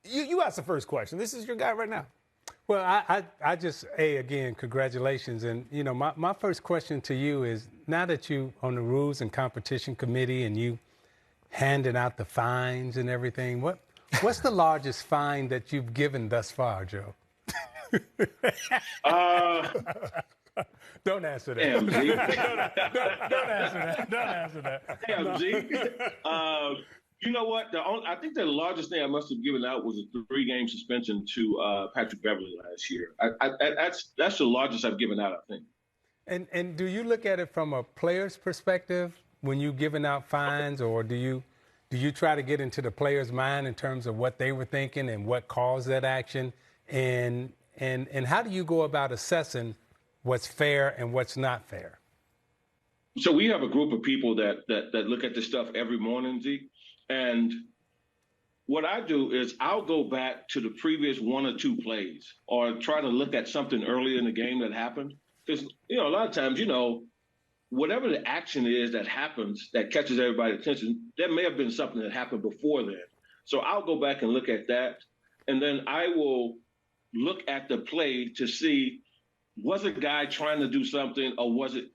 You asked the first question. This is your guy right now. Well, I just, again, congratulations. And, my first question to you is, now that you on the Rules and Competition Committee and you handing out the fines and everything, what's the largest fine that you've given thus far, Joe? Don't answer that. MG. Don't answer that. Don't answer that. MG. You know what? I think the largest thing I must have given out was a 3-game suspension to Patrick Beverly last year. That's the largest I've given out, I think. And do you look at it from a player's perspective when you're giving out fines, or do you try to get into the player's mind in terms of what they were thinking and what caused that action? And how do you go about assessing what's fair and what's not fair? So we have a group of people that look at this stuff every morning, Zeke. And what I do is I'll go back to the previous 1 or 2 plays or try to look at something earlier in the game that happened. Because, a lot of times, whatever the action is that happens that catches everybody's attention, there may have been something that happened before then. So I'll go back and look at that. And then I will look at the play to see, was a guy trying to do something or was it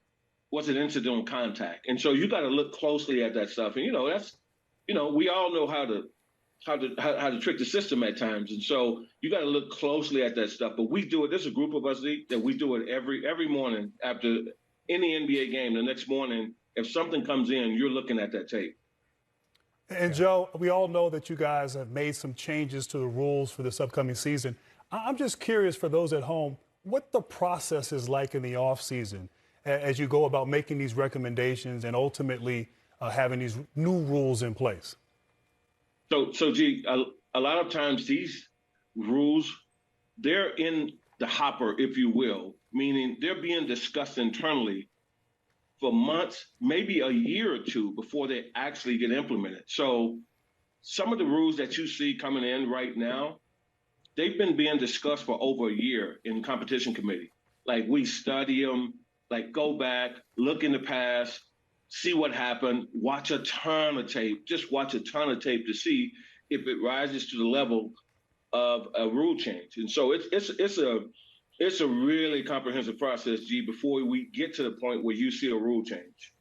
incidental contact? And so you got to look closely at that stuff. And, that's, we all know how to trick the system at times. And so you got to look closely at that stuff. But we do it. There's a group of us, Zeke, that we do it every morning after any NBA game. The next morning, if something comes in, you're looking at that tape. And, Joe, we all know that you guys have made some changes to the rules for this upcoming season. I'm just curious for those at home, what the process is like in the offseason as you go about making these recommendations and ultimately having these new rules in place. So G, a lot of times these rules, they're in the hopper, if you will, meaning they're being discussed internally for months, maybe a year or 2 before they actually get implemented. So some of the rules that you see coming in right now, they've been being discussed for over a year in competition committee. Like, we study them, like, go back, look in the past, see what happened, watch a ton of tape, just watch a ton of tape to see if it rises to the level of a rule change. And so it's a really comprehensive process, G, before we get to the point where you see a rule change.